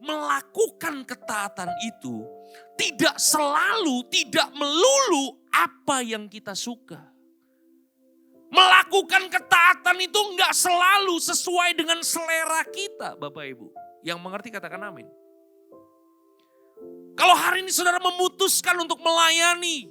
melakukan ketaatan itu tidak selalu, tidak melulu apa yang kita suka. Melakukan ketaatan itu enggak selalu sesuai dengan selera kita, Bapak Ibu. Yang mengerti katakan amin. Kalau hari ini saudara memutuskan untuk melayani,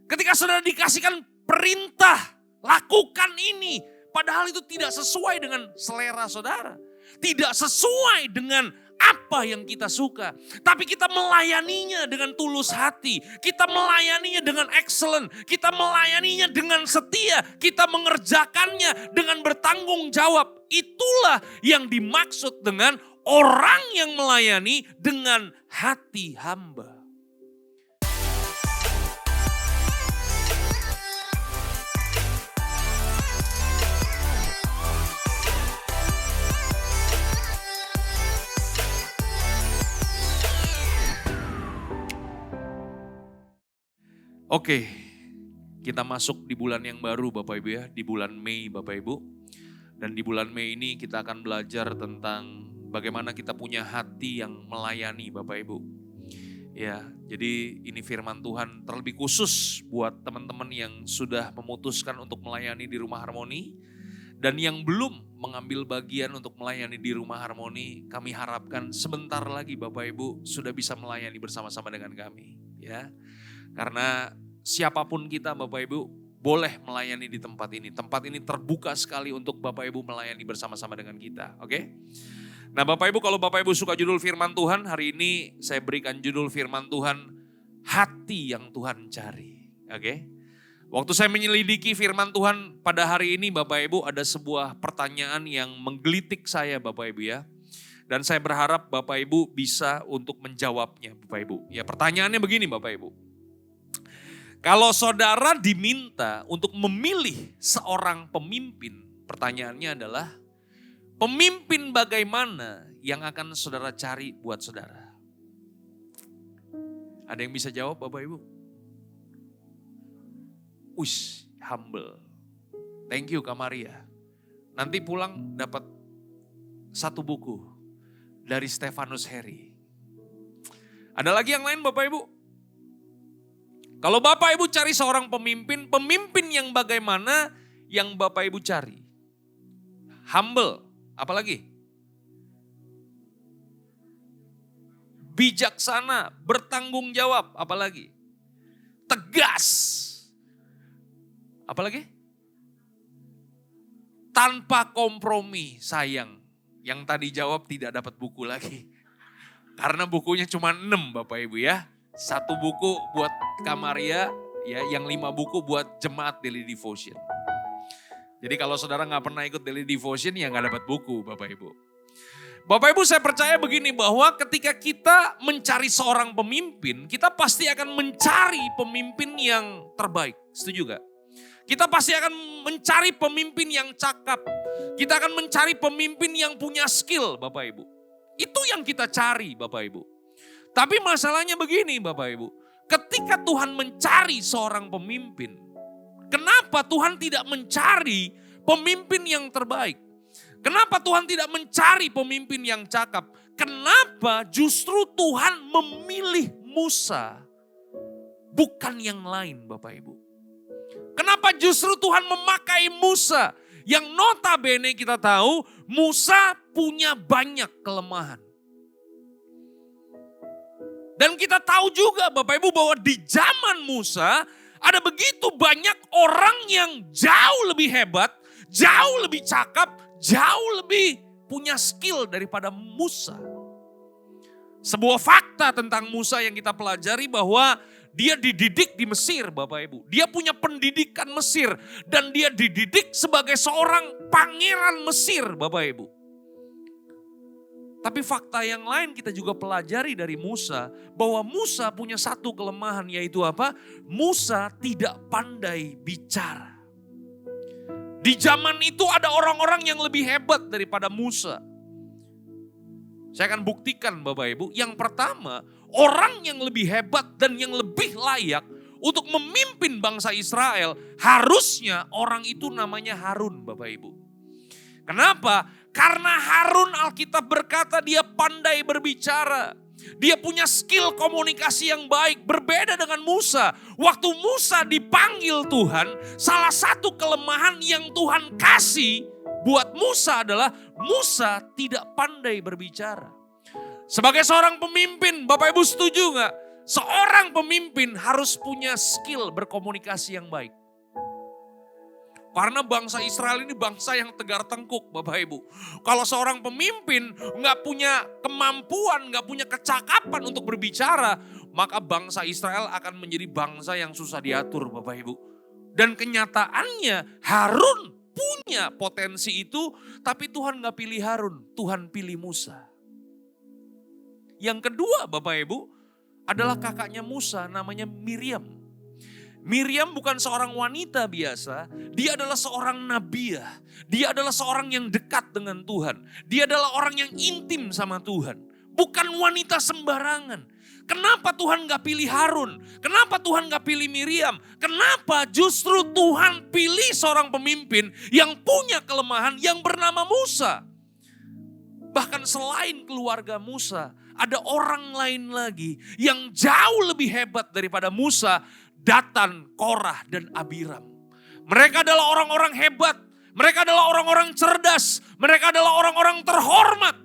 ketika saudara dikasihkan perintah, lakukan ini, padahal itu tidak sesuai dengan selera saudara. Tidak sesuai dengan apa yang kita suka. Tapi kita melayaninya dengan tulus hati. Kita melayaninya dengan excellent. Kita melayaninya dengan setia. Kita mengerjakannya dengan bertanggung jawab. Itulah yang dimaksud dengan orang yang melayani dengan hati hamba. Oke, kita masuk di bulan yang baru Bapak Ibu ya, di bulan Mei Bapak Ibu. Dan di bulan Mei ini kita akan belajar tentang bagaimana kita punya hati yang melayani Bapak Ibu. Ya, jadi ini firman Tuhan terlebih khusus buat teman-teman yang sudah memutuskan untuk melayani di Rumah Harmoni. Dan yang belum mengambil bagian untuk melayani di Rumah Harmoni, kami harapkan sebentar lagi Bapak Ibu sudah bisa melayani bersama-sama dengan kami. Ya, karena siapapun kita Bapak Ibu boleh melayani di tempat ini. Tempat ini terbuka sekali untuk Bapak Ibu melayani bersama-sama dengan kita. Oke? Nah Bapak Ibu, kalau Bapak Ibu suka judul firman Tuhan, hari ini saya berikan judul firman Tuhan, hati yang Tuhan cari. Oke? Waktu saya menyelidiki firman Tuhan pada hari ini Bapak Ibu, ada sebuah pertanyaan yang menggelitik saya Bapak Ibu ya. Dan saya berharap Bapak Ibu bisa untuk menjawabnya Bapak Ibu. Ya pertanyaannya begini Bapak Ibu. Kalau saudara diminta untuk memilih seorang pemimpin, pertanyaannya adalah pemimpin bagaimana yang akan saudara cari buat saudara? Ada yang bisa jawab Bapak Ibu? Ush, humble. Thank you Kak Maria. Nanti pulang dapat satu buku dari Stefanus Heri. Ada lagi yang lain Bapak Ibu? Kalau Bapak Ibu cari seorang pemimpin, pemimpin yang bagaimana yang Bapak Ibu cari? Humble, apalagi? Bijaksana, bertanggung jawab, apalagi? Tegas, apalagi? Tanpa kompromi, sayang. Yang tadi jawab tidak dapat buku lagi. Karena bukunya cuma 6 Bapak Ibu ya. 1 buku buat Kamaria, ya, yang 5 buku buat jemaat Daily Devotion. Jadi kalau saudara gak pernah ikut Daily Devotion ya gak dapat buku Bapak Ibu. Bapak Ibu saya percaya begini bahwa ketika kita mencari seorang pemimpin, kita pasti akan mencari pemimpin yang terbaik. Setuju gak? Kita pasti akan mencari pemimpin yang cakap. Kita akan mencari pemimpin yang punya skill Bapak Ibu. Itu yang kita cari Bapak Ibu. Tapi masalahnya begini Bapak Ibu, ketika Tuhan mencari seorang pemimpin, kenapa Tuhan tidak mencari pemimpin yang terbaik? Kenapa Tuhan tidak mencari pemimpin yang cakap? Kenapa justru Tuhan memilih Musa, bukan yang lain Bapak Ibu? Kenapa justru Tuhan memakai Musa, yang notabene kita tahu Musa punya banyak kelemahan. Dan kita tahu juga Bapak Ibu bahwa di zaman Musa ada begitu banyak orang yang jauh lebih hebat, jauh lebih cakap, jauh lebih punya skill daripada Musa. Sebuah fakta tentang Musa yang kita pelajari bahwa dia dididik di Mesir Bapak Ibu. Dia punya pendidikan Mesir dan dia dididik sebagai seorang pangeran Mesir Bapak Ibu. Tapi fakta yang lain kita juga pelajari dari Musa, bahwa Musa punya satu kelemahan, yaitu apa? Musa tidak pandai bicara. Di zaman itu ada orang-orang yang lebih hebat daripada Musa. Saya akan buktikan Bapak Ibu. Yang pertama, orang yang lebih hebat dan yang lebih layak untuk memimpin bangsa Israel, harusnya orang itu namanya Harun Bapak Ibu. Kenapa? Karena Harun, Alkitab berkata dia pandai berbicara. Dia punya skill komunikasi yang baik, berbeda dengan Musa. Waktu Musa dipanggil Tuhan, salah satu kelemahan yang Tuhan kasih buat Musa adalah Musa tidak pandai berbicara. Sebagai seorang pemimpin, Bapak Ibu setuju gak? Seorang pemimpin harus punya skill berkomunikasi yang baik. Karena bangsa Israel ini bangsa yang tegar tengkuk, Bapak Ibu. Kalau seorang pemimpin nggak punya kemampuan, nggak punya kecakapan untuk berbicara, maka bangsa Israel akan menjadi bangsa yang susah diatur, Bapak Ibu. Dan kenyataannya Harun punya potensi itu, tapi Tuhan nggak pilih Harun, Tuhan pilih Musa. Yang kedua, Bapak Ibu, adalah kakaknya Musa, namanya Miriam. Miriam bukan seorang wanita biasa, dia adalah seorang nabiah. Dia adalah seorang yang dekat dengan Tuhan. Dia adalah orang yang intim sama Tuhan. Bukan wanita sembarangan. Kenapa Tuhan gak pilih Harun? Kenapa Tuhan gak pilih Miriam? Kenapa justru Tuhan pilih seorang pemimpin yang punya kelemahan yang bernama Musa? Bahkan selain keluarga Musa, ada orang lain lagi yang jauh lebih hebat daripada Musa, Datan, Korah, dan Abiram. Mereka adalah orang-orang hebat. Mereka adalah orang-orang cerdas. Mereka adalah orang-orang terhormat.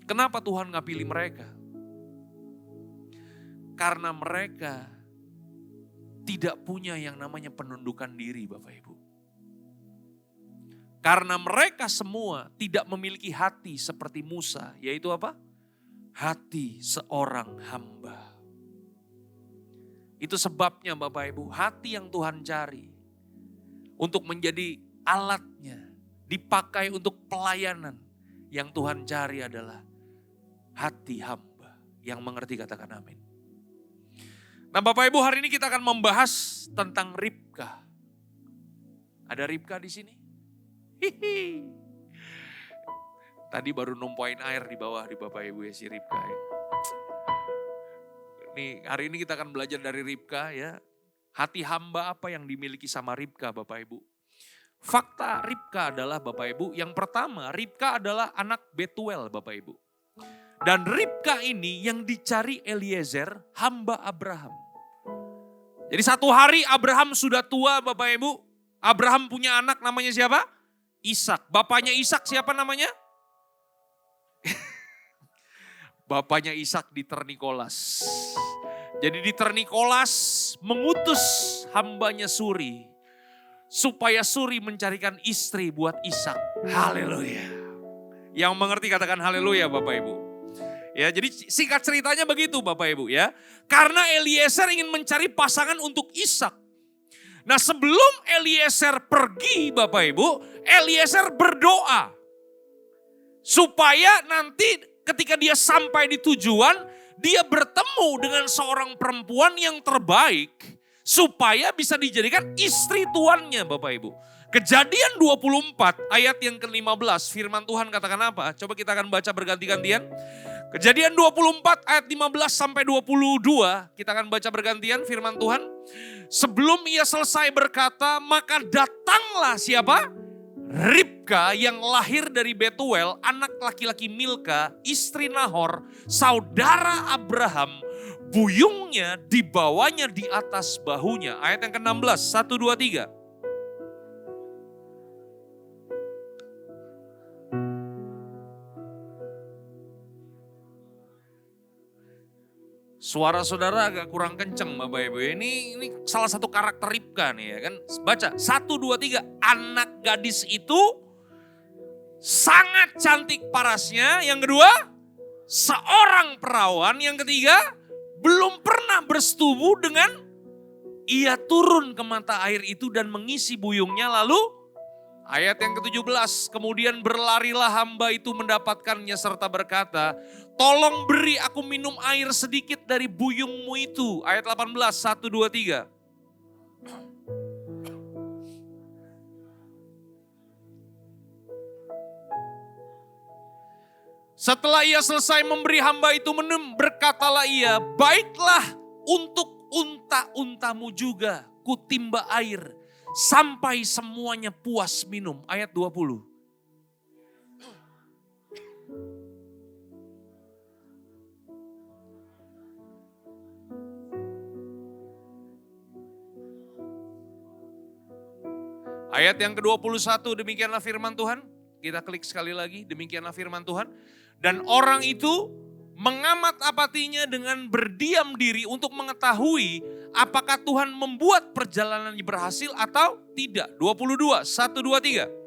Kenapa Tuhan gak pilih mereka? Karena mereka tidak punya yang namanya penundukan diri, Bapak Ibu. Karena mereka semua tidak memiliki hati seperti Musa. Yaitu apa? Hati seorang hamba. Itu sebabnya Bapak Ibu, hati yang Tuhan cari untuk menjadi alatnya, dipakai untuk pelayanan. Yang Tuhan cari adalah hati hamba yang mengerti, katakan amin. Nah Bapak Ibu, hari ini kita akan membahas tentang Ribka. Ada Ribka di sini? Hihi. Tadi baru numpain air di bawah di Bapak Ibu ya si Ribka ya. Nih, hari ini kita akan belajar dari Ribka ya. Hati hamba apa yang dimiliki sama Ribka, Bapak Ibu. Fakta Ribka adalah Bapak Ibu, yang pertama Ribka adalah anak Betuel Bapak Ibu. Dan Ribka ini yang dicari Eliezer, hamba Abraham. Jadi satu hari Abraham sudah tua Bapak Ibu. Abraham punya anak namanya siapa? Ishak. Bapaknya Ishak siapa namanya? Bapaknya Ishak Diter Nikolas. Jadi Diter Nikolas mengutus hambanya Suri. Supaya Suri mencarikan istri buat Ishak. Haleluya. Yang mengerti katakan haleluya Bapak Ibu. Ya, jadi singkat ceritanya begitu Bapak Ibu ya. Karena Eliezer ingin mencari pasangan untuk Ishak. Nah sebelum Eliezer pergi Bapak Ibu, Eliezer berdoa. Supaya nanti ketika dia sampai di tujuan, dia bertemu dengan seorang perempuan yang terbaik supaya bisa dijadikan istri tuannya Bapak Ibu. Kejadian 24 ayat yang ke-15 firman Tuhan katakan apa? Coba kita akan baca berganti-gantian. Kejadian 24 ayat 15 sampai 22 kita akan baca bergantian firman Tuhan. Sebelum ia selesai berkata, maka datanglah siapa? Ribka yang lahir dari Betuel, anak laki-laki Milka, istri Nahor, saudara Abraham, buyungnya dibawanya di atas bahunya. Ayat yang ke-16, 1, 2, 3. Suara saudara agak kurang kenceng Bapak Ibu. Ini salah satu karakter Ribka nih ya kan. Baca 1, 2, 3. Anak gadis itu sangat cantik parasnya. Yang kedua seorang perawan. Yang ketiga belum pernah bersetubuh dengan ia turun ke mata air itu dan mengisi buyungnya. Lalu ayat yang ke-17, kemudian berlarilah hamba itu mendapatkannya serta berkata, tolong beri aku minum air sedikit dari buyungmu itu. Ayat 18, 1, 2, 3. Setelah ia selesai memberi hamba itu minum, berkatalah ia, baiklah untuk unta-untamu juga kutimba air sampai semuanya puas minum. Ayat 20. Ayat yang ke-21, demikianlah firman Tuhan. Kita klik sekali lagi, demikianlah firman Tuhan. Dan orang itu mengamat apatinya dengan berdiam diri untuk mengetahui apakah Tuhan membuat perjalanannya berhasil atau tidak. 22, 1, 2, 3.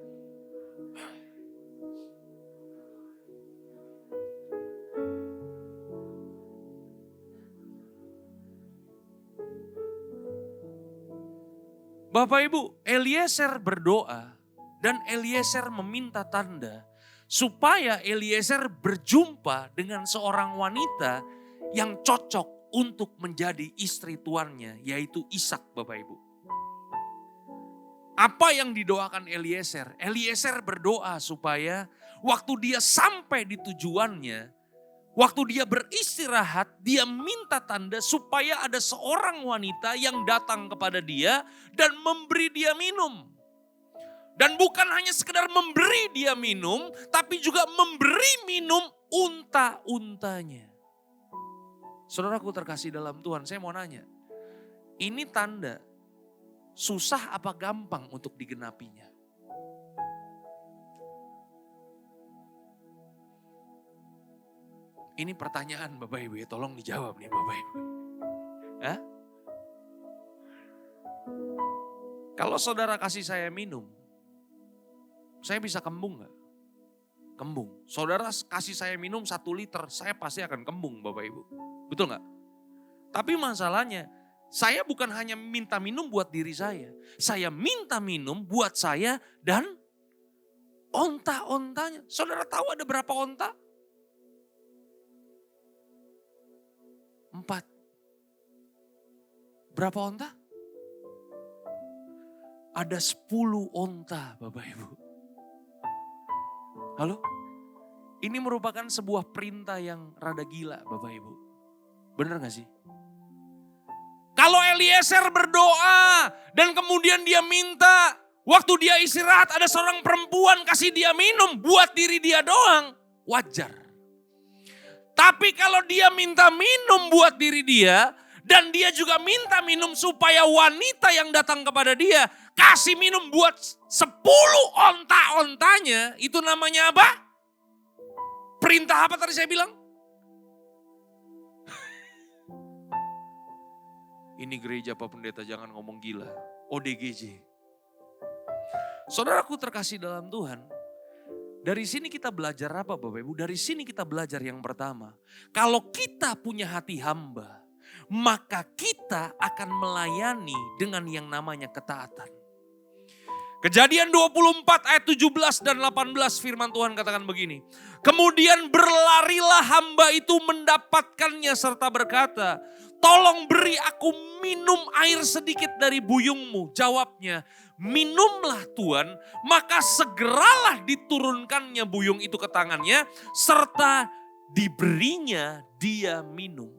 Bapak Ibu, Eliezer berdoa dan Eliezer meminta tanda supaya Eliezer berjumpa dengan seorang wanita yang cocok untuk menjadi istri tuannya, yaitu Ishak, Bapak Ibu. Apa yang didoakan Eliezer? Eliezer berdoa supaya waktu dia sampai di tujuannya, waktu dia beristirahat, dia minta tanda supaya ada seorang wanita yang datang kepada dia dan memberi dia minum. Dan bukan hanya sekedar memberi dia minum, tapi juga memberi minum unta-untanya. Saudaraku terkasih dalam Tuhan, saya mau nanya, ini tanda susah apa gampang untuk digenapinya? Ini pertanyaan Bapak Ibu ya, tolong dijawab nih Bapak Ibu. Hah? Kalau saudara kasih saya minum, saya bisa kembung gak? Kembung. Saudara kasih saya minum 1 liter, saya pasti akan kembung Bapak Ibu. Betul gak? Tapi masalahnya, saya bukan hanya minta minum buat diri saya minta minum buat saya dan onta-ontanya. Saudara tahu ada berapa onta? 4. Berapa onta? Ada 10 onta Bapak Ibu. Halo? Ini merupakan sebuah perintah yang rada gila Bapak Ibu. Benar gak sih? Kalau Eliezer berdoa dan kemudian dia minta, waktu dia istirahat ada seorang perempuan kasih dia minum buat diri dia doang, wajar. Tapi kalau dia minta minum buat diri dia dan dia juga minta minum supaya wanita yang datang kepada dia kasih minum buat 10 onta-ontanya, itu namanya apa? Perintah apa tadi saya bilang? Ini gereja Pak Pendeta jangan ngomong gila. ODGJ. Saudaraku terkasih dalam Tuhan. Dari sini kita belajar apa Bapak Ibu? Dari sini kita belajar yang pertama. Kalau kita punya hati hamba, maka kita akan melayani dengan yang namanya ketaatan. Kejadian 24 ayat 17 dan 18 firman Tuhan katakan begini. Kemudian berlarilah hamba itu mendapatkannya serta berkata, tolong beri aku minum air sedikit dari buyungmu. Jawabnya, minumlah Tuan, maka segeralah diturunkannya buyung itu ke tangannya serta diberinya dia minum.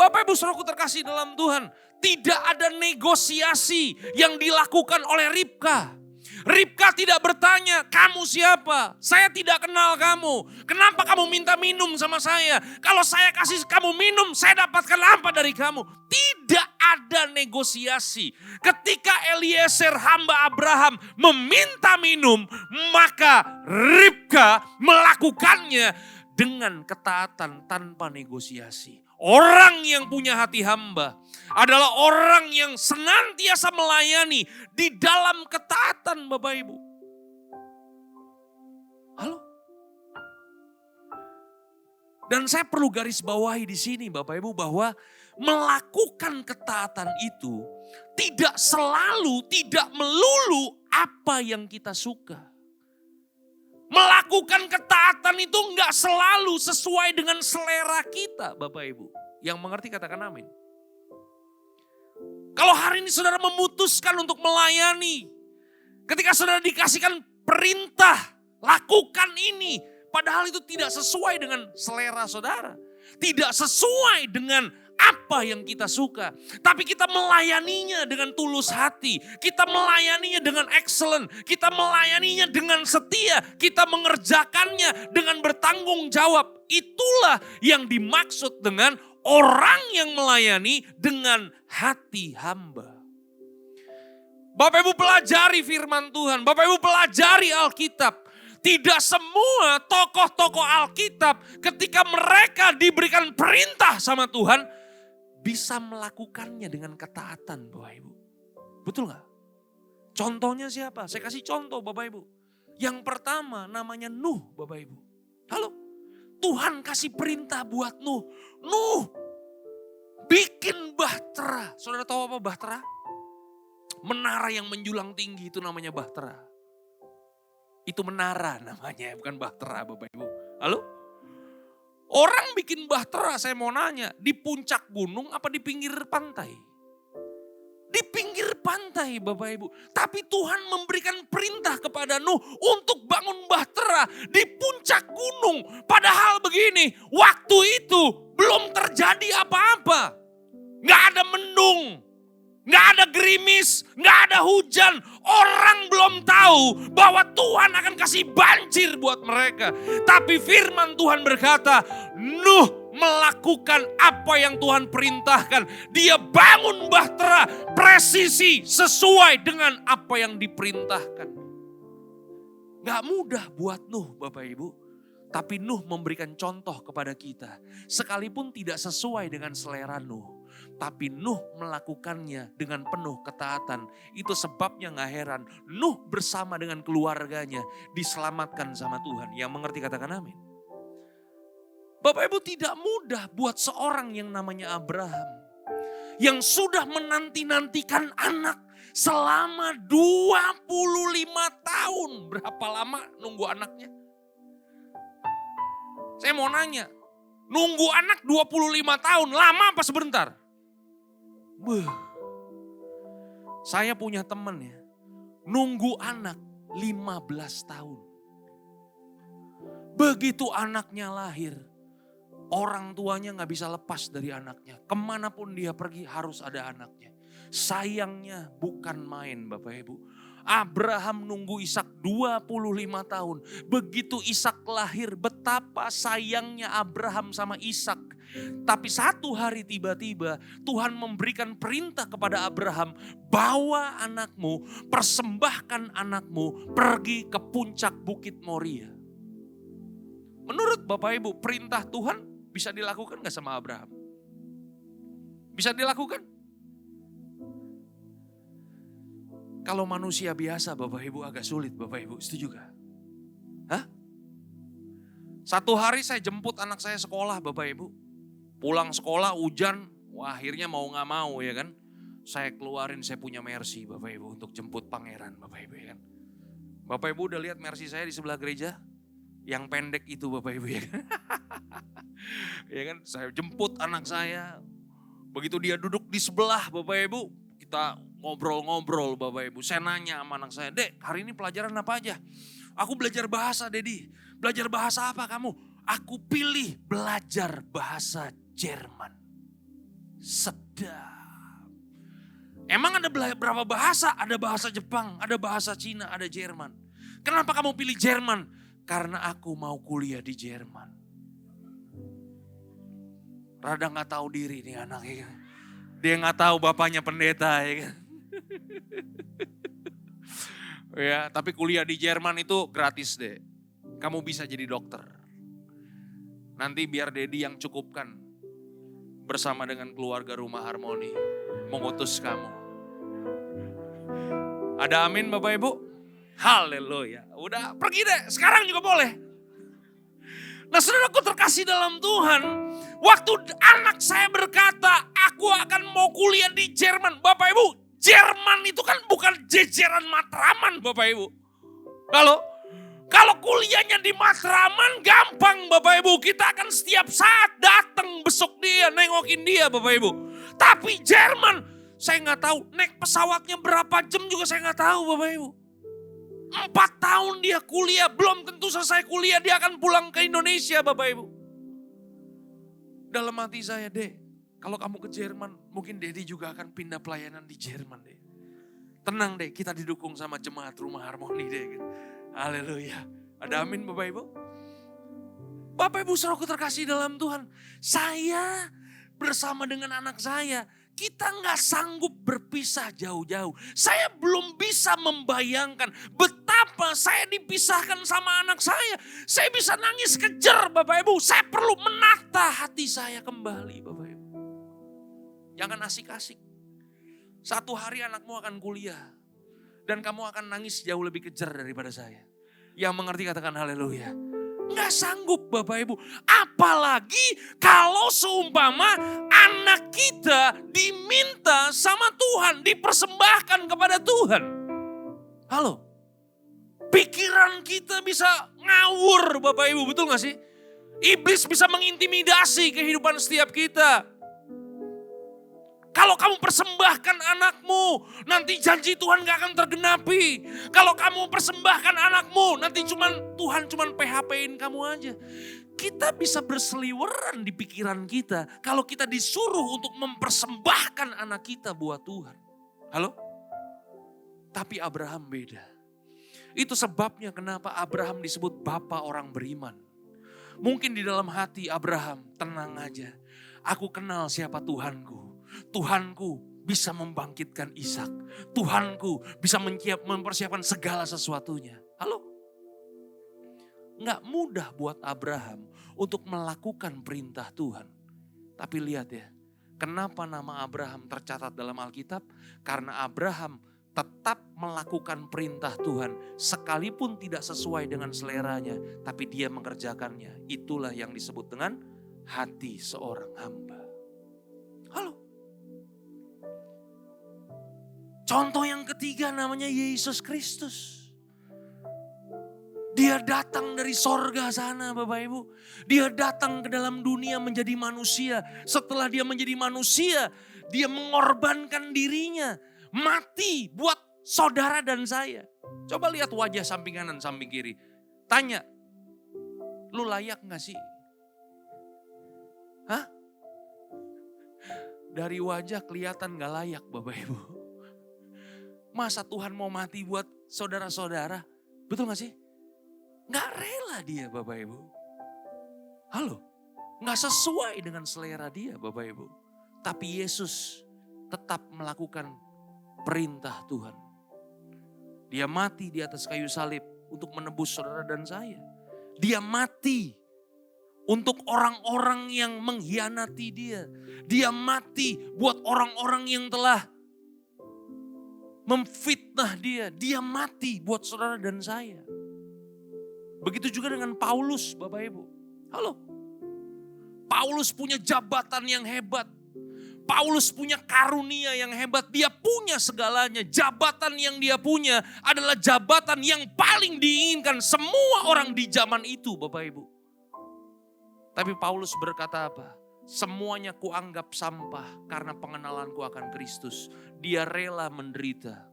Bapak Ibu Saudaraku terkasih dalam Tuhan, tidak ada negosiasi yang dilakukan oleh Ribka. Ribka tidak bertanya, kamu siapa? Saya tidak kenal kamu. Kenapa kamu minta minum sama saya? Kalau saya kasih kamu minum, saya dapatkan apa dari kamu? Tidak ada negosiasi. Ketika Eliezer hamba Abraham meminta minum, maka Ribka melakukannya dengan ketaatan tanpa negosiasi. Orang yang punya hati hamba adalah orang yang senantiasa melayani di dalam ketaatan Bapak Ibu. Halo? Dan saya perlu garis bawahi di sini Bapak Ibu bahwa melakukan ketaatan itu tidak selalu, tidak melulu apa yang kita suka. Melakukan ketaatan itu enggak selalu sesuai dengan selera kita Bapak Ibu. Yang mengerti katakan amin. Kalau hari ini saudara memutuskan untuk melayani. Ketika saudara dikasihkan perintah, lakukan ini. Padahal itu tidak sesuai dengan selera saudara. Tidak sesuai dengan apa yang kita suka. Tapi kita melayaninya dengan tulus hati. Kita melayaninya dengan excellent. Kita melayaninya dengan setia. Kita mengerjakannya dengan bertanggung jawab. Itulah yang dimaksud dengan orang yang melayani dengan hati hamba. Bapak Ibu pelajari firman Tuhan, Bapak Ibu pelajari Alkitab. Tidak semua tokoh-tokoh Alkitab ketika mereka diberikan perintah sama Tuhan bisa melakukannya dengan ketaatan Bapak Ibu. Betul gak? Contohnya siapa? Saya kasih contoh Bapak Ibu. Yang pertama namanya Nuh Bapak Ibu. Halo? Tuhan kasih perintah buat Nuh. Nuh, bikin bahtera. Saudara tahu apa bahtera? Menara yang menjulang tinggi itu namanya bahtera. Itu menara namanya, bukan bahtera Bapak Ibu. Halo? Orang bikin bahtera, saya mau nanya, di puncak gunung apa di pinggir pantai? Di pinggir pantai Bapak Ibu. Tapi Tuhan memberikan perintah kepada Nuh untuk bangun bahtera di puncak gunung. Padahal begini, waktu itu belum terjadi apa-apa. Gak ada mendung. Gak ada gerimis, gak ada hujan. Orang belum tahu bahwa Tuhan akan kasih banjir buat mereka. Tapi firman Tuhan berkata, Nuh melakukan apa yang Tuhan perintahkan. Dia bangun bahtera presisi sesuai dengan apa yang diperintahkan. Gak mudah buat Nuh Bapak Ibu. Tapi Nuh memberikan contoh kepada kita. Sekalipun tidak sesuai dengan selera Nuh. Tapi Nuh melakukannya dengan penuh ketaatan. Itu sebabnya gak heran. Nuh bersama dengan keluarganya diselamatkan sama Tuhan. Yang mengerti katakan amin. Bapak Ibu tidak mudah buat seorang yang namanya Abraham. Yang sudah menanti-nantikan anak selama 25 tahun. Berapa lama nunggu anaknya? Saya mau nanya. Nunggu anak 25 tahun, lama apa sebentar? Saya punya teman ya, nunggu anak 15 tahun. Begitu anaknya lahir, orang tuanya gak bisa lepas dari anaknya. Kemanapun dia pergi harus ada anaknya. Sayangnya bukan main Bapak Ibu. Abraham nunggu Ishak 25 tahun. Begitu Ishak lahir, betapa sayangnya Abraham sama Ishak. Tapi satu hari tiba-tiba Tuhan memberikan perintah kepada Abraham, bawa anakmu, persembahkan anakmu, pergi ke puncak Bukit Moria. Menurut Bapak Ibu, perintah Tuhan bisa dilakukan gak sama Abraham? Bisa dilakukan? Kalau manusia biasa Bapak Ibu agak sulit Bapak Ibu, setuju gak? Hah? Satu hari saya jemput anak saya sekolah Bapak Ibu. Pulang sekolah hujan, wah akhirnya mau gak mau ya kan. Saya keluarin saya punya Mercy Bapak Ibu untuk jemput pangeran Bapak Ibu ya kan. Bapak Ibu udah lihat Mercy saya di sebelah gereja? Yang pendek itu Bapak Ibu ya kan. Ya kan, saya jemput anak saya. Begitu dia duduk di sebelah Bapak Ibu, kita ngobrol-ngobrol Bapak Ibu. Saya nanya sama anak saya, Dek hari ini pelajaran apa aja? Aku belajar bahasa Dedi. Belajar bahasa apa kamu? Aku pilih belajar bahasa Jerman. Sedap. Emang ada berapa bahasa? Ada bahasa Jepang, ada bahasa Cina, ada Jerman. Kenapa kamu pilih Jerman? Karena aku mau kuliah di Jerman. Rada gak tahu diri nih anaknya. Dia gak tahu bapaknya pendeta ya kan. Ya, tapi kuliah di Jerman itu gratis deh. Kamu bisa jadi dokter. Nanti biar Dedi yang cukupkan bersama dengan keluarga Rumah Harmoni mengutus kamu. Ada amin Bapak Ibu? Haleluya. Udah pergi deh, sekarang juga boleh. Nah saudaraku terkasih dalam Tuhan, waktu anak saya berkata, aku akan mau kuliah di Jerman. Bapak Ibu, Jerman itu kan bukan jejeran Matraman Bapak Ibu. Kalau kuliahnya di Matraman gampang Bapak Ibu. Kita akan setiap saat datang besok dia, nengokin dia Bapak Ibu. Tapi Jerman, saya gak tahu naik pesawatnya berapa jam juga saya gak tahu Bapak Ibu. 4 tahun dia kuliah, belum tentu selesai kuliah dia akan pulang ke Indonesia Bapak Ibu. Dalam hati saya, Dek, kalau kamu ke Jerman mungkin Dedi juga akan pindah pelayanan di Jerman deh. Tenang deh, kita didukung sama jemaat Rumah Harmoni deh. Haleluya. Ada amin Bapak Ibu? Bapak Ibu saudaraku terkasih dalam Tuhan. Saya bersama dengan anak saya kita nggak sanggup berpisah jauh-jauh. Saya belum bisa membayangkan betapa saya dipisahkan sama anak saya. Saya bisa nangis kejer Bapak Ibu. Saya perlu menata hati saya kembali Bapak Ibu. Jangan asik-asik. Satu hari anakmu akan kuliah. Dan kamu akan nangis jauh lebih kejer daripada saya. Yang mengerti katakan haleluya. Nggak sanggup Bapak Ibu. Apalagi kalau seumpama anak kita diminta sama Tuhan. Dipersembahkan kepada Tuhan. Halo. Pikiran kita bisa ngawur Bapak Ibu. Betul gak sih? Iblis bisa mengintimidasi kehidupan setiap kita. Kalau kamu persembahkan anakmu, nanti janji Tuhan gak akan tergenapi. Kalau kamu persembahkan anakmu, nanti Tuhan cuman PHP-in kamu aja. Kita bisa berseliweran di pikiran kita kalau kita disuruh untuk mempersembahkan anak kita buat Tuhan. Halo? Tapi Abraham beda. Itu sebabnya kenapa Abraham disebut bapa orang beriman. Mungkin di dalam hati Abraham, tenang aja. Aku kenal siapa Tuhanku. Tuhanku bisa membangkitkan Ishak. Tuhanku bisa mempersiapkan segala sesuatunya. Halo? Nggak mudah buat Abraham untuk melakukan perintah Tuhan. Tapi lihat ya, kenapa nama Abraham tercatat dalam Alkitab? Karena Abraham tetap melakukan perintah Tuhan sekalipun tidak sesuai dengan seleranya. Tapi dia mengerjakannya. Itulah yang disebut dengan hati seorang hamba. Halo? Contoh yang ketiga namanya Yesus Kristus. Dia datang dari sorga sana Bapak Ibu. Dia datang ke dalam dunia menjadi manusia. Setelah dia menjadi manusia, dia mengorbankan dirinya. Mati buat saudara dan saya. Coba lihat wajah samping kanan, samping kiri. Tanya, lu layak gak sih? Hah? Dari wajah kelihatan gak layak Bapak Ibu. Masa Tuhan mau mati buat saudara-saudara? Betul gak sih? Gak rela dia Bapak Ibu. Halo? Gak sesuai dengan selera dia Bapak Ibu. Tapi Yesus tetap melakukan perintah Tuhan. Dia mati di atas kayu salib untuk menebus saudara dan saya. Dia mati untuk orang-orang yang mengkhianati dia. Dia mati buat orang-orang yang telah memfitnah dia. Dia mati buat saudara dan saya. Begitu juga dengan Paulus Bapak Ibu. Halo. Paulus punya jabatan yang hebat. Paulus punya karunia yang hebat. Dia punya segalanya. Jabatan yang dia punya adalah jabatan yang paling diinginkan semua orang di zaman itu Bapak Ibu. Tapi Paulus berkata apa? Semuanya kuanggap sampah karena pengenalanku akan Kristus. Dia rela menderita.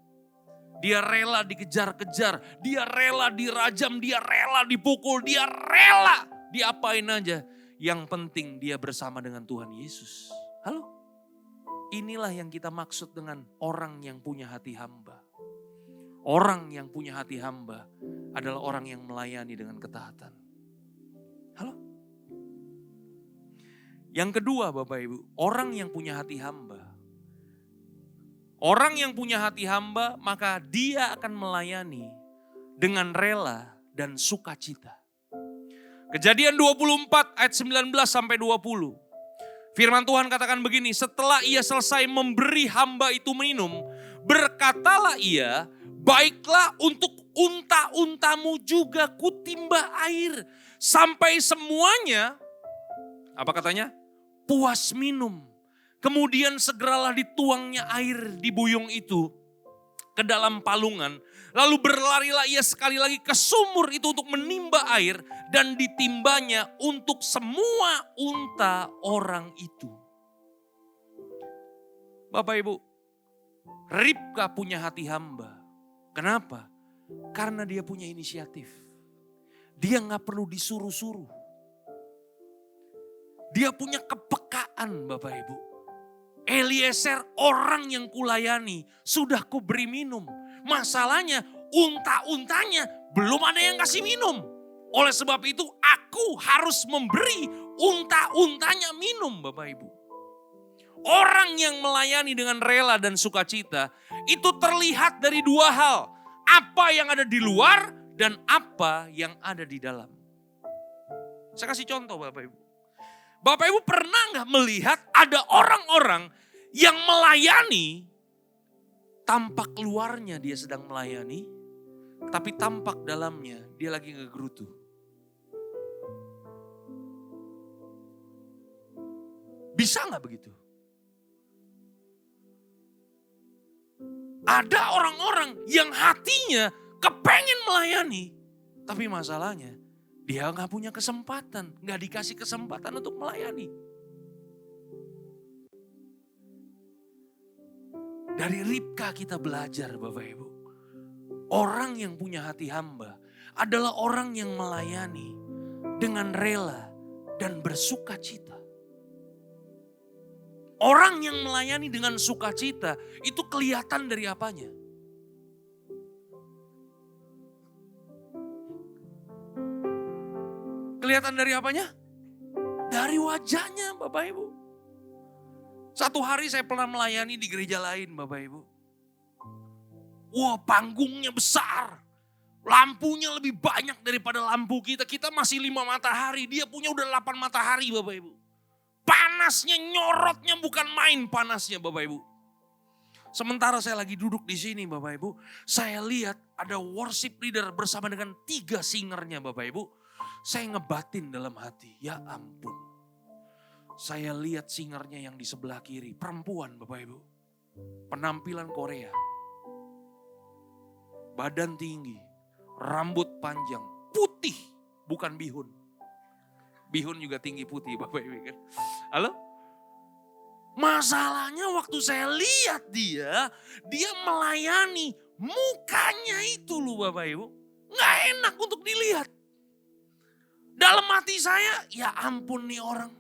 Dia rela dikejar-kejar. Dia rela dirajam. Dia rela dipukul. Dia rela diapain aja. Yang penting dia bersama dengan Tuhan Yesus. Halo? Inilah yang kita maksud dengan orang yang punya hati hamba. Orang yang punya hati hamba adalah orang yang melayani dengan ketaatan. Halo? Yang kedua Bapak Ibu, orang yang punya hati hamba. Orang yang punya hati hamba maka dia akan melayani dengan rela dan sukacita. Kejadian 24 ayat 19 sampai 20. Firman Tuhan katakan begini, setelah ia selesai memberi hamba itu minum, berkatalah ia, baiklah untuk unta-untamu juga kutimba air. Sampai semuanya, apa katanya? Puas minum. Kemudian segeralah dituangnya air di buyung itu ke dalam palungan. Lalu berlarilah ia sekali lagi ke sumur itu untuk menimba air. Dan ditimbanya untuk semua unta orang itu. Bapak Ibu, Ribka punya hati hamba. Kenapa? Karena dia punya inisiatif. Dia gak perlu disuruh-suruh. Dia punya kepekaan Bapak Ibu. Eliezer orang yang kulayani sudah kuberi minum. Masalahnya unta-untanya belum ada yang kasih minum. Oleh sebab itu aku harus memberi unta-untanya minum Bapak Ibu. Orang yang melayani dengan rela dan sukacita itu terlihat dari dua hal. Apa yang ada di luar dan apa yang ada di dalam. Saya kasih contoh Bapak Ibu. Bapak Ibu pernah nggak melihat ada orang-orang yang melayani, tampak luarnya dia sedang melayani, tapi tampak dalamnya dia lagi ngegerutu. Bisa nggak begitu? Ada orang-orang yang hatinya kepengen melayani, tapi masalahnya dia nggak punya kesempatan, nggak dikasih kesempatan untuk melayani. Dari Ribka kita belajar Bapak Ibu. Orang yang punya hati hamba adalah orang yang melayani dengan rela dan bersukacita. Orang yang melayani dengan sukacita itu kelihatan dari apanya? Kelihatan dari apanya? Dari wajahnya Bapak Ibu. Satu hari saya pernah melayani di gereja lain Bapak Ibu. Wah, panggungnya besar. Lampunya lebih banyak daripada lampu kita. Kita masih 5 matahari, dia punya udah 8 matahari Bapak Ibu. Panasnya, nyorotnya bukan main panasnya Bapak Ibu. Sementara saya lagi duduk di sini Bapak Ibu, saya lihat ada worship leader bersama dengan 3 singernya Bapak Ibu. Saya ngebatin dalam hati, ya ampun. Saya lihat singernya yang di sebelah kiri, perempuan Bapak Ibu. Penampilan Korea. Badan tinggi, rambut panjang, putih, bukan bihun. Bihun juga tinggi putih Bapak Ibu kan. Halo? Masalahnya waktu saya lihat dia melayani, mukanya itu loh Bapak Ibu. Nggak enak untuk dilihat. Dalam hati saya, ya ampun nih orang.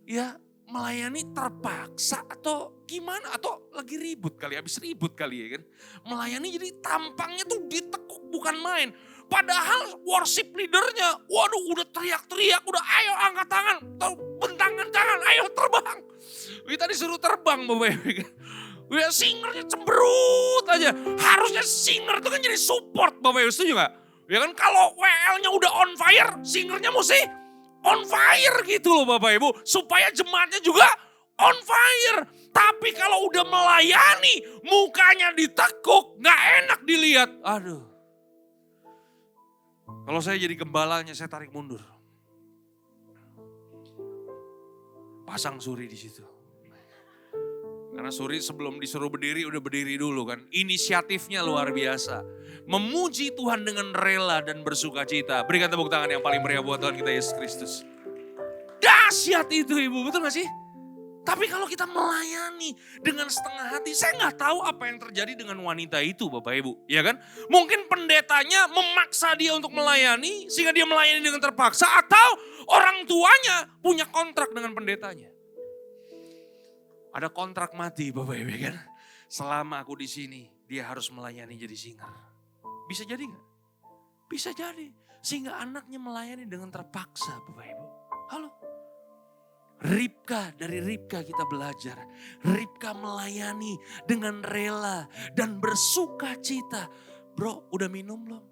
Ya melayani terpaksa atau gimana? Atau lagi ribut kali, habis ribut kali ya kan. Melayani jadi tampangnya tuh ditekuk bukan main. Padahal worship leadernya, waduh udah teriak-teriak, udah ayo angkat tangan, bentangan tangan, ayo terbang. Kita disuruh terbang Bapak Ibu. Ya singernya cemberut aja. Harusnya singer itu kan jadi support Bapak Ibu, setuju gak? Ya kan kalau WL-nya udah on fire, singernya mesti on fire gitu loh Bapak Ibu. Supaya jemaatnya juga on fire. Tapi kalau udah melayani, mukanya ditekuk, gak enak dilihat. Aduh. Kalau saya jadi gembalanya, saya tarik mundur. Pasang Suri di situ. Karena Suri sebelum disuruh berdiri, udah berdiri dulu kan. Inisiatifnya luar biasa. Memuji Tuhan dengan rela dan bersukacita. Berikan tepuk tangan yang paling meriah buat Tuhan kita Yesus Kristus. Dahsyat itu Ibu, betul gak sih? Tapi kalau kita melayani dengan setengah hati, saya nggak tahu apa yang terjadi dengan wanita itu Bapak Ibu. Ya kan? Mungkin pendetanya memaksa dia untuk melayani, sehingga dia melayani dengan terpaksa. Atau orang tuanya punya kontrak dengan pendetanya. Ada kontrak mati Bapak Ibu kan. Selama aku di sini, dia harus melayani jadi singer. Bisa jadi nggak? Bisa jadi. Sehingga anaknya melayani dengan terpaksa Bapak Ibu. Halo? Ribka, dari Ribka kita belajar. Ribka melayani dengan rela dan bersukacita. Bro, udah minum belum?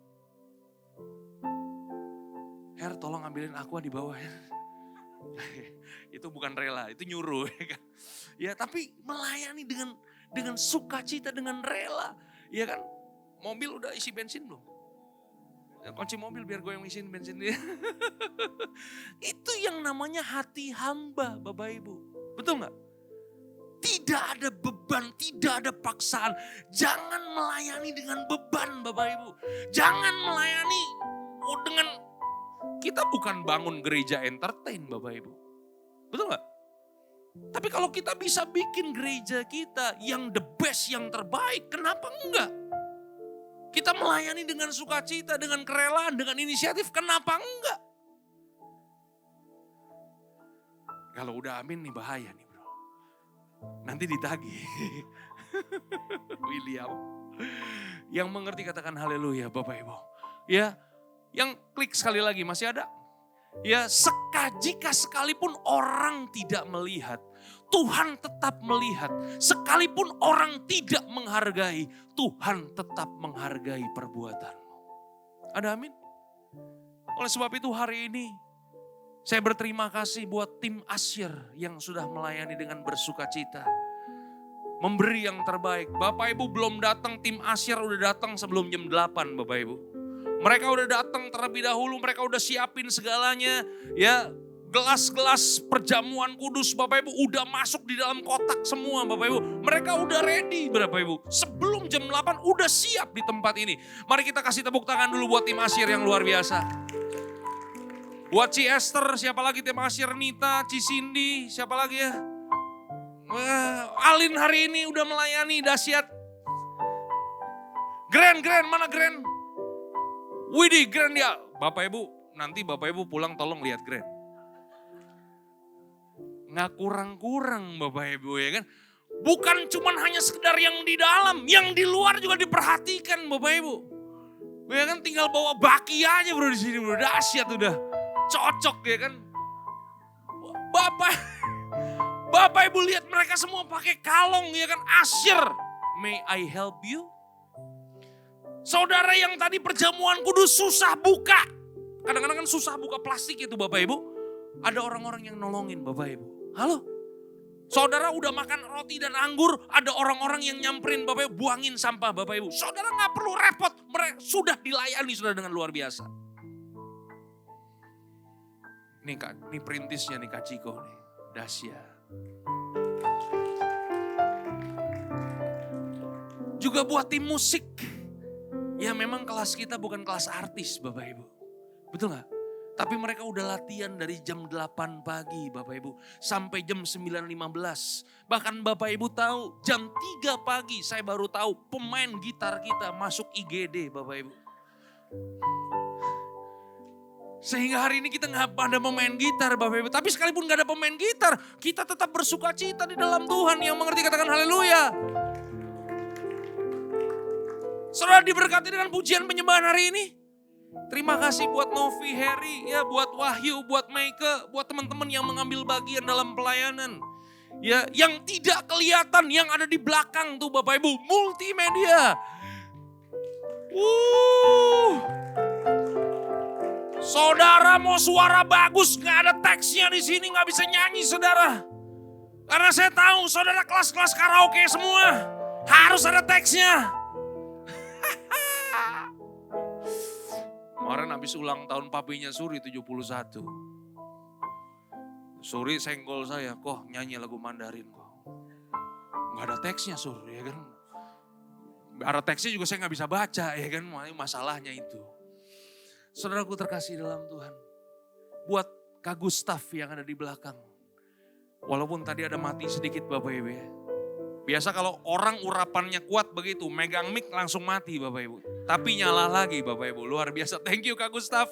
Her, tolong ambilin aqua di bawah ya. Itu bukan rela, itu nyuruh. Ya, tapi melayani dengan sukacita, dengan rela. Ya kan, mobil udah isi bensin belum? Kunci mobil biar gue yang ngisiin bensin dia. Itu yang namanya hati hamba Bapak Ibu. Betul gak? Tidak ada beban, tidak ada paksaan. Jangan melayani dengan beban Bapak Ibu. Jangan melayani dengan, kita bukan bangun gereja entertain Bapak Ibu. Betul gak? Tapi kalau kita bisa bikin gereja kita yang the best, yang terbaik, kenapa enggak? Kita melayani dengan sukacita, dengan kerelaan, dengan inisiatif, kenapa enggak? Kalau udah amin nih bahaya nih bro. Nanti ditagih. William. Yang mengerti katakan haleluya Bapak Ibu. Ya, yang klik sekali lagi masih ada? Ya, jika sekalipun orang tidak melihat, Tuhan tetap melihat. Sekalipun orang tidak menghargai, Tuhan tetap menghargai perbuatanmu. Ada amin? Oleh sebab itu hari ini, saya berterima kasih buat tim Asyir yang sudah melayani dengan bersuka cita. Memberi yang terbaik. Bapak Ibu belum datang, tim Asyir udah datang sebelum jam 8 Bapak Ibu. Mereka udah datang terlebih dahulu, mereka udah siapin segalanya. Ya, gelas-gelas perjamuan kudus Bapak Ibu udah masuk di dalam kotak semua Bapak Ibu. Mereka udah ready Bapak Ibu. Sebelum jam 8 udah siap di tempat ini. Mari kita kasih tepuk tangan dulu buat tim Asyir yang luar biasa. Buat Ci Esther, siapa lagi tim Asyir, Nita, Ci Cindy, siapa lagi ya? Alin hari ini udah melayani dahsyat. Grand, mana Grand? Widih, Grand ya. Bapak Ibu, nanti Bapak Ibu pulang tolong lihat Grand. Nggak kurang-kurang Bapak Ibu ya kan. Bukan cuman hanya sekedar yang di dalam, yang di luar juga diperhatikan Bapak Ibu. Ya kan tinggal bawa baki aja bro di sini bro, dahsyat udah. Cocok ya kan. Bapak Ibu lihat mereka semua pakai kalung ya kan, Asyir. May I help you? Saudara yang tadi perjamuan kudus susah buka. Kadang-kadang kan susah buka plastik itu Bapak Ibu. Ada orang-orang yang nolongin Bapak Ibu. Halo? Saudara udah makan roti dan anggur, ada orang-orang yang nyamperin Bapak Ibu, buangin sampah Bapak Ibu. Saudara gak perlu repot, mereka sudah dilayani sudah dengan luar biasa. Nih perintisnya nih Kak Ciko nih, dahsyat. Juga buat tim musik. Ya memang kelas kita bukan kelas artis Bapak Ibu. Betul gak? Tapi mereka udah latihan dari jam 8 pagi Bapak Ibu. Sampai jam 9.15. Bahkan Bapak Ibu tahu jam 3 pagi saya baru tahu pemain gitar kita masuk IGD Bapak Ibu. Sehingga hari ini kita gak ada pemain gitar Bapak Ibu. Tapi sekalipun gak ada pemain gitar, kita tetap bersuka cita di dalam Tuhan. Yang mengerti katakan haleluya. Saudara diberkati dengan pujian penyembahan hari ini. Terima kasih buat Novi, Harry, ya buat Wahyu, buat Meike, buat teman-teman yang mengambil bagian dalam pelayanan. Ya, yang tidak kelihatan, yang ada di belakang tuh Bapak Ibu, multimedia. Saudara mau suara bagus, gak ada teksnya di sini, gak bisa nyanyi saudara. Karena saya tahu saudara kelas-kelas karaoke semua, harus ada teksnya. Kemarin habis ulang tahun papinya Suri 71. Suri senggol saya, kok nyanyi lagu Mandarin kok. Gak ada teksnya Suri ya kan. Ada teksnya juga saya gak bisa baca ya kan, masalahnya itu. Saudaraku terkasih dalam Tuhan. Buat Kak Gustaf yang ada di belakang. Walaupun tadi ada mati sedikit Bapak Ibu ya. Biasa kalau orang urapannya kuat begitu, megang mic langsung mati Bapak Ibu. Tapi nyala lagi Bapak Ibu, luar biasa. Thank you Kak Gustaf.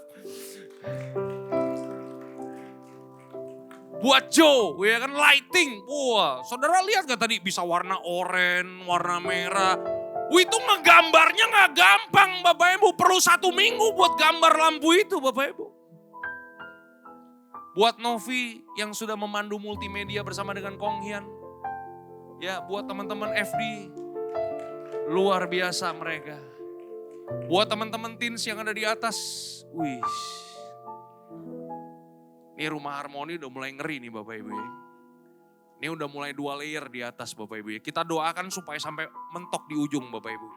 Buat Joe, ya kan lighting. Wah, saudara lihat gak tadi bisa warna oranye, warna merah. Wih itu ngegambarnya gak gampang Bapak Ibu. Perlu 1 minggu buat gambar lampu itu Bapak Ibu. Buat Novi yang sudah memandu multimedia bersama dengan Kong Hian. Ya buat teman-teman FD, luar biasa mereka. Buat teman-teman teens yang ada di atas, wih. Ini rumah harmoni udah mulai ngeri nih Bapak Ibu ya. Ini udah mulai 2 layer di atas Bapak Ibu ya. Kita doakan supaya sampai mentok di ujung Bapak Ibu.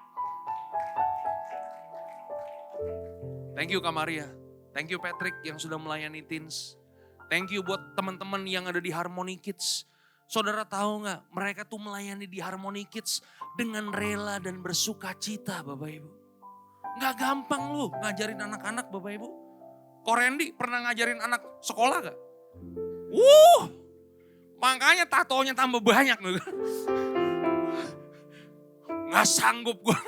Thank you Kak Maria, thank you Patrick yang sudah melayani teens. Thank you buat teman-teman yang ada di Harmony Kids. Saudara tahu gak, mereka tuh melayani di Harmony Kids dengan rela dan bersuka cita Bapak Ibu. Gak gampang loh ngajarin anak-anak Bapak Ibu. Ko Randy pernah ngajarin anak sekolah gak? Makanya tatonya tambah banyak. Gak sanggup gue.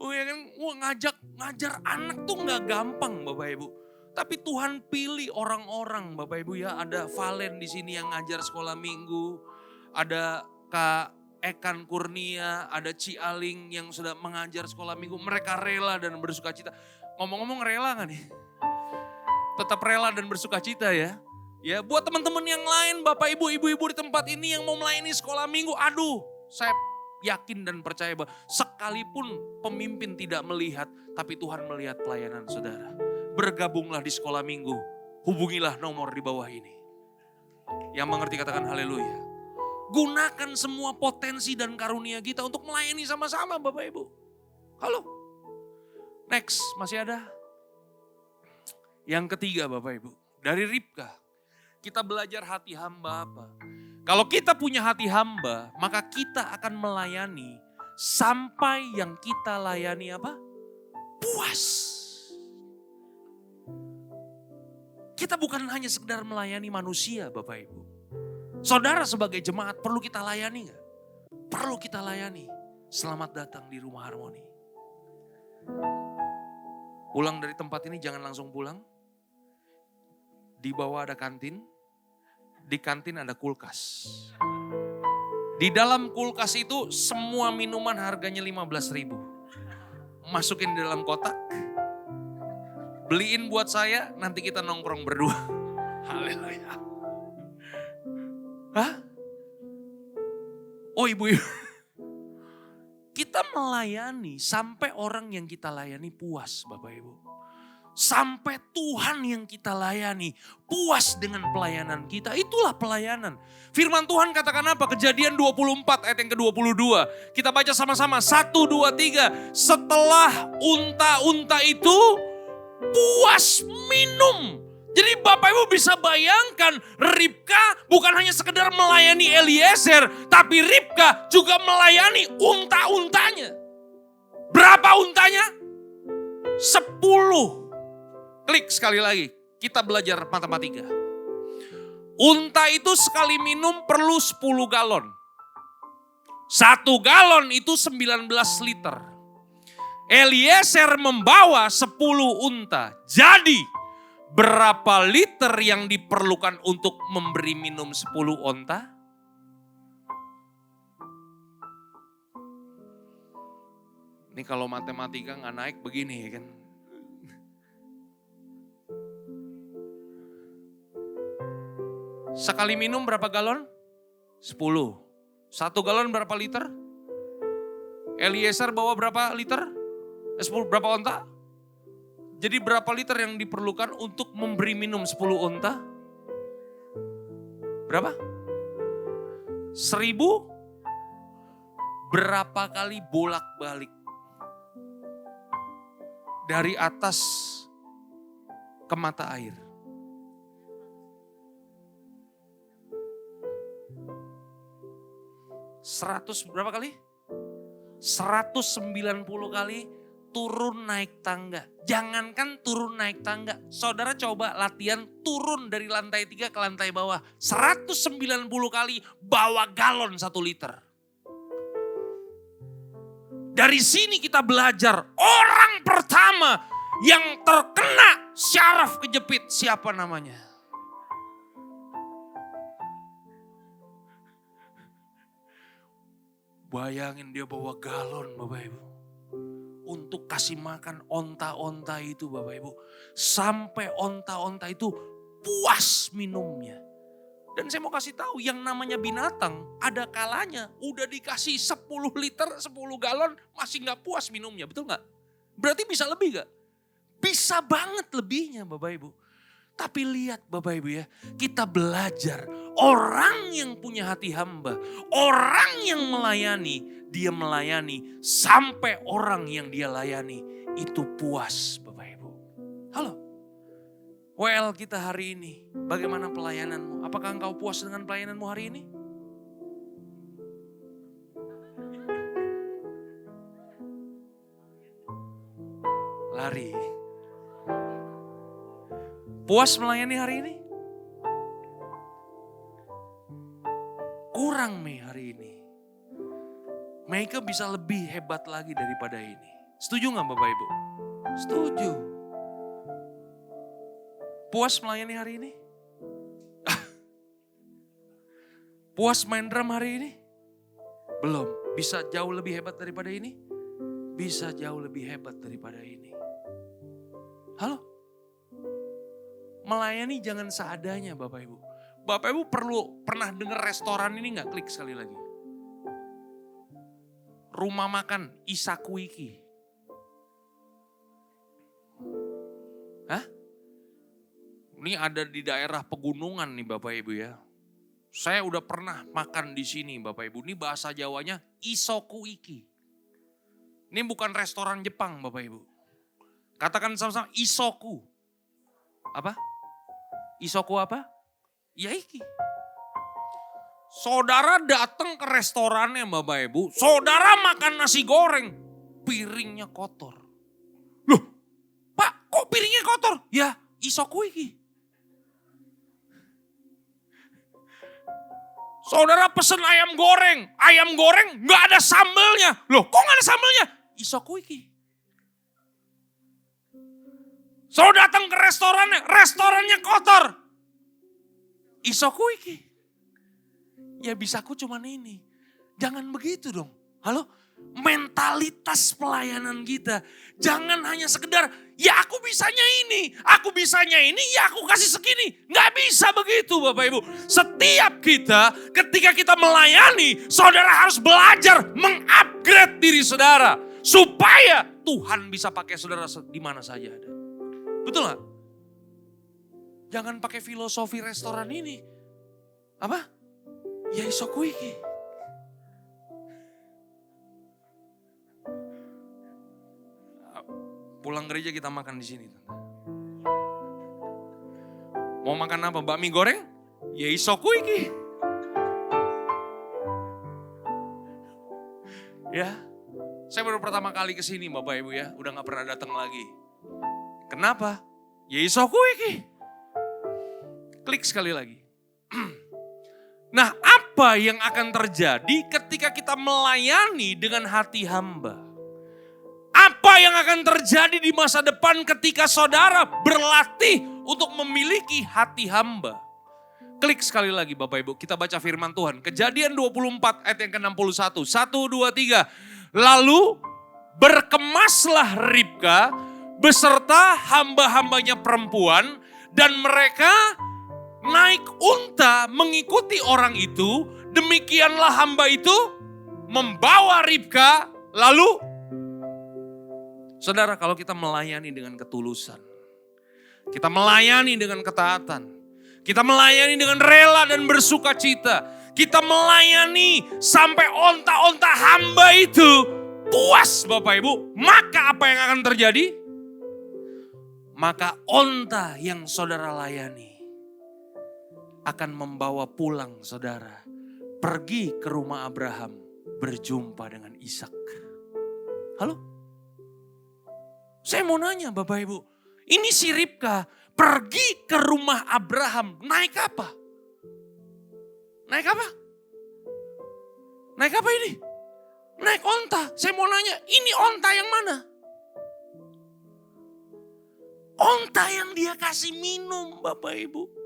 Ya kan, ngajar anak tuh gak gampang Bapak Ibu. Tapi Tuhan pilih orang-orang Bapak Ibu ya. Ada Valen di sini yang ngajar sekolah minggu. Ada Kak Ekan Kurnia, ada Ci Aling yang sudah mengajar sekolah minggu. Mereka rela dan bersuka cita. Ngomong-ngomong rela gak nih? Tetap rela dan bersuka cita ya. Ya, buat teman-teman yang lain, Bapak Ibu, Ibu-ibu di tempat ini yang mau melayani sekolah minggu, aduh, saya yakin dan percaya bahwa sekalipun pemimpin tidak melihat, tapi Tuhan melihat pelayanan saudara. Bergabunglah di sekolah minggu, hubungilah nomor di bawah ini. Yang mengerti katakan haleluya. Gunakan semua potensi dan karunia kita untuk melayani sama-sama Bapak Ibu. Halo. Next, masih ada? Yang ketiga Bapak Ibu, dari Ribka. Kita belajar hati hamba apa? Kalau kita punya hati hamba, maka kita akan melayani sampai yang kita layani apa? Puas. Kita bukan hanya sekedar melayani manusia Bapak Ibu. Saudara sebagai jemaat perlu kita layani gak? Perlu kita layani. Selamat datang di Rumah Harmoni. Pulang dari tempat ini jangan langsung pulang. Di bawah ada kantin. Di kantin ada kulkas. Di dalam kulkas itu semua minuman harganya 15.000. Masukin di dalam kotak. Beliin buat saya, nanti kita nongkrong berdua. Haleluya. Hah? Oh ibu-ibu. Kita melayani sampai orang yang kita layani puas Bapak Ibu. Sampai Tuhan yang kita layani puas dengan pelayanan kita. Itulah pelayanan. Firman Tuhan katakan apa? Kejadian 24 ayat yang ke-22. Kita baca sama-sama. 1, 2, 3. Setelah unta-unta itu puas minum. Jadi Bapak Ibu bisa bayangkan Ribka bukan hanya sekedar melayani Eliezer. Tapi Ribka juga melayani unta-untanya. Berapa untanya? 10. Klik sekali lagi, kita belajar matematika. Unta itu sekali minum perlu 10 galon. 1 galon itu 19 liter. Eliezer membawa 10 unta. Jadi berapa liter yang diperlukan untuk memberi minum 10 unta? Ini kalau matematika nggak naik begini kan. Sekali minum berapa galon? 10. 1 galon berapa liter? Eliezer bawa berapa liter? 10 berapa onta? Jadi berapa liter yang diperlukan untuk memberi minum 10 onta? Berapa? 1000? Berapa kali bolak-balik? Dari atas ke mata air. 100 berapa kali? 190 kali turun naik tangga. Jangankan turun naik tangga. Saudara coba latihan turun dari lantai 3 ke lantai bawah. 190 kali bawa galon 1 liter. Dari sini kita belajar orang pertama yang terkena syaraf kejepit siapa namanya? Bayangin dia bawa galon Bapak Ibu. Untuk kasih makan onta-onta itu Bapak Ibu. Sampai onta-onta itu puas minumnya. Dan saya mau kasih tahu yang namanya binatang ada kalanya udah dikasih 10 liter, 10 galon masih gak puas minumnya. Betul gak? Berarti bisa lebih gak? Bisa banget lebihnya Bapak Ibu. Tapi lihat Bapak Ibu ya, kita belajar orang yang punya hati hamba, orang yang melayani, dia melayani sampai orang yang dia layani itu puas Bapak Ibu. Halo, WL kita hari ini, bagaimana pelayananmu? Apakah engkau puas dengan pelayananmu hari ini? Lari. Puas melayani hari ini? Kurang Mei hari ini. Meika bisa lebih hebat lagi daripada ini. Setuju gak Bapak Ibu? Setuju. Puas melayani hari ini? Puas main drum hari ini? Belum. Bisa jauh lebih hebat daripada ini? Bisa jauh lebih hebat daripada ini. Halo? Melayani jangan seadanya Bapak Ibu. Bapak Ibu pernah dengar restoran ini gak? Klik sekali lagi. Rumah makan Isakuiki. Hah? Ini ada di daerah pegunungan nih Bapak Ibu ya. Saya udah pernah makan di sini Bapak Ibu. Ini bahasa Jawanya Isokuiki. Ini bukan restoran Jepang Bapak Ibu. Katakan sama-sama Isoku. Apa? Isoku apa? Ya iki. Saudara datang ke restorannya Bapak Ibu. Saudara makan nasi goreng. Piringnya kotor. Loh, Pak kok piringnya kotor? Ya Isoku iki. Saudara pesen ayam goreng gak ada sambelnya. Loh kok gak ada sambelnya? Isoku iki. Saudara datang ke restorannya kotor. Isoku iki. Ya bisaku cuman ini. Jangan begitu dong. Halo? Mentalitas pelayanan kita. Jangan hanya sekedar, ya aku bisanya ini, ya aku kasih segini. Nggak bisa begitu Bapak Ibu. Setiap kita, ketika kita melayani, saudara harus belajar mengupgrade diri saudara. Supaya Tuhan bisa pakai saudara di mana saja ada. Betul gak? Jangan pakai filosofi restoran ini. Apa? Ya isokuiki. Pulang gereja kita makan di sini. Mau makan apa? Bakmi goreng? Ya isokuiki. Ya, saya baru pertama kali ke sini Bapak Ibu ya. Udah gak pernah datang lagi. Kenapa? Ya isokuiki. Klik sekali lagi. Nah, apa yang akan terjadi ketika kita melayani dengan hati hamba? Apa yang akan terjadi di masa depan ketika saudara berlatih untuk memiliki hati hamba? Klik sekali lagi Bapak Ibu, kita baca firman Tuhan. Kejadian 24 ayat yang ke-61. 1, 2, 3. Lalu berkemaslah Ribka beserta hamba-hambanya perempuan dan mereka naik unta mengikuti orang itu. Demikianlah hamba itu membawa Ribka. Lalu saudara, kalau kita melayani dengan ketulusan, kita melayani dengan ketaatan, kita melayani dengan rela dan bersuka cita, kita melayani sampai onta-onta hamba itu puas Bapak Ibu, maka apa yang akan terjadi? Maka onta yang saudara layani akan membawa pulang saudara, pergi ke rumah Abraham, berjumpa dengan Ishak. Halo? Saya mau nanya Bapak Ibu, ini si Ribka pergi ke rumah Abraham, naik apa? Naik apa? Naik apa ini? Naik onta. Saya mau nanya, ini onta yang mana? Onta yang dia kasih minum Bapak Ibu.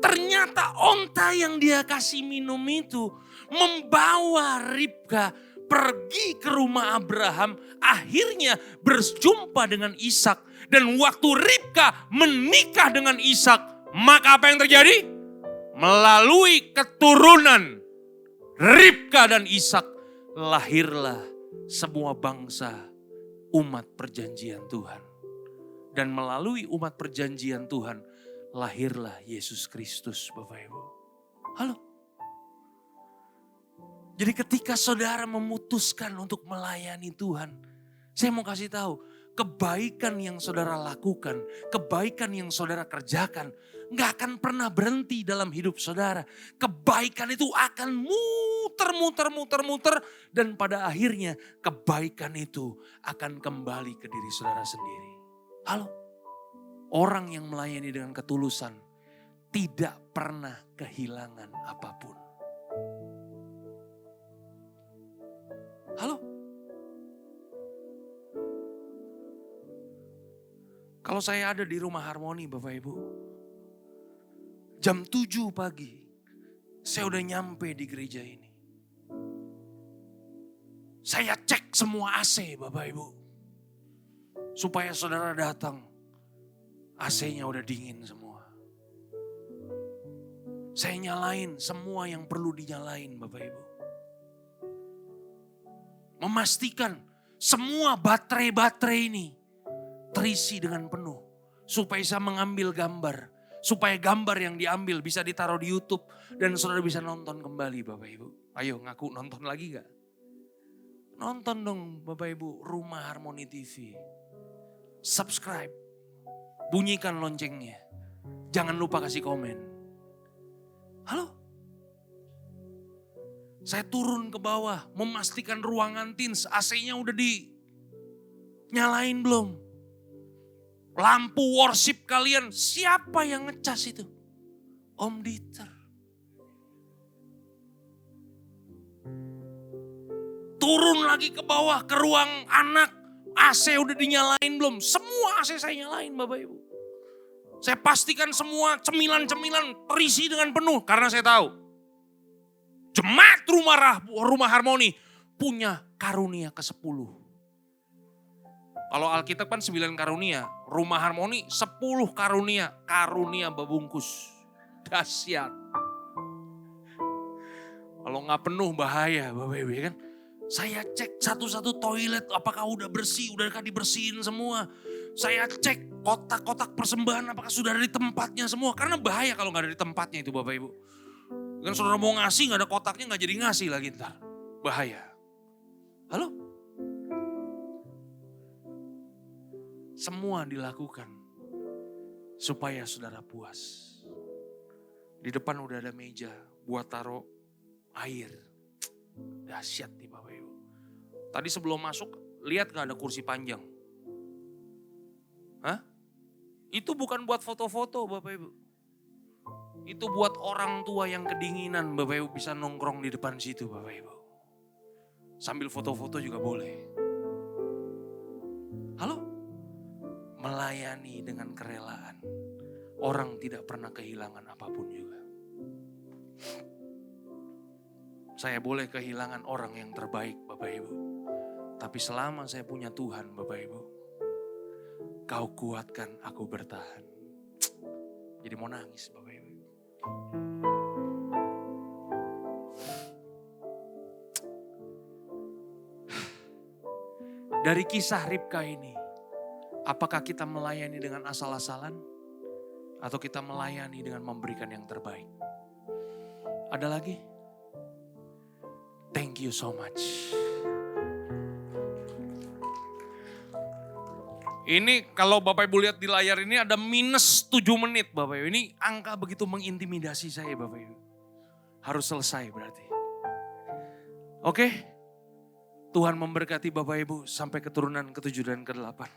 Ternyata onta yang dia kasih minum itu membawa Ribka pergi ke rumah Abraham, akhirnya berjumpa dengan Ishak. Dan waktu Ribka menikah dengan Ishak, maka apa yang terjadi? Melalui keturunan Ribka dan Ishak, lahirlah semua bangsa umat perjanjian Tuhan. Dan melalui umat perjanjian Tuhan, lahirlah Yesus Kristus Bapak Ibu. Halo? Jadi ketika saudara memutuskan untuk melayani Tuhan, saya mau kasih tahu, kebaikan yang saudara lakukan, kebaikan yang saudara kerjakan, gak akan pernah berhenti dalam hidup saudara. Kebaikan itu akan muter, dan pada akhirnya kebaikan itu akan kembali ke diri saudara sendiri. Halo? Orang yang melayani dengan ketulusan tidak pernah kehilangan apapun. Halo? Kalau saya ada di rumah Harmoni Bapak Ibu, jam 7 pagi, saya udah nyampe di gereja ini. Saya cek semua AC Bapak Ibu. Supaya saudara datang, AC-nya udah dingin semua. Saya nyalain semua yang perlu dinyalain Bapak Ibu. Memastikan semua baterai-baterai ini terisi dengan penuh. Supaya saya mengambil gambar. Supaya gambar yang diambil bisa ditaruh di YouTube. Dan saudara bisa nonton kembali Bapak Ibu. Ayo ngaku nonton lagi gak? Nonton dong Bapak Ibu Rumah Harmoni TV. Subscribe. Bunyikan loncengnya. Jangan lupa kasih komen. Halo? Saya turun ke bawah. Memastikan ruangan teens AC-nya udah dinyalain belum? Lampu worship kalian siapa yang ngecas itu? Om Dieter. Turun lagi ke bawah ke ruang anak. AC udah dinyalain belum? Semua AC saya nyalain Bapak Ibu. Saya pastikan semua cemilan-cemilan terisi dengan penuh. Karena saya tahu. Jemaat rumah harmoni punya karunia ke-10. Kalau Alkitab kan 9 karunia. Rumah harmoni 10 karunia. Karunia babungkus. Dahsyat. Kalau gak penuh bahaya Bapak Ibu kan. Saya cek satu-satu toilet apakah udah bersih, udahkah dibersihin semua. Saya cek kotak-kotak persembahan apakah sudah ada di tempatnya semua. Karena bahaya kalau gak ada di tempatnya itu Bapak Ibu. Kan saudara mau ngasih gak ada kotaknya gak jadi ngasih lagi ntar. Bahaya. Halo? Semua dilakukan supaya saudara puas. Di depan udah ada meja buat taruh air. Dahsyat nih Bapak Ibu. Tadi sebelum masuk, lihat gak ada kursi panjang? Hah? Itu bukan buat foto-foto Bapak Ibu. Itu buat orang tua yang kedinginan Bapak Ibu bisa nongkrong di depan situ Bapak Ibu. Sambil foto-foto juga boleh. Halo? Melayani dengan kerelaan. Orang tidak pernah kehilangan apapun juga. Saya boleh kehilangan orang yang terbaik Bapak Ibu. Tapi selama saya punya Tuhan Bapak Ibu. Kau kuatkan aku bertahan. Jadi mau nangis Bapak Ibu. Dari kisah Ribka ini. Apakah kita melayani dengan asal-asalan? Atau kita melayani dengan memberikan yang terbaik? Ada lagi? Thank you so much. Ini kalau Bapak Ibu lihat di layar ini ada minus 7 menit Bapak Ibu. Ini angka begitu mengintimidasi saya Bapak Ibu. Harus selesai berarti. Oke. Tuhan memberkati Bapak Ibu sampai keturunan ke-7 dan ke-8.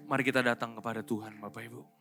Mari kita datang kepada Tuhan Bapak Ibu.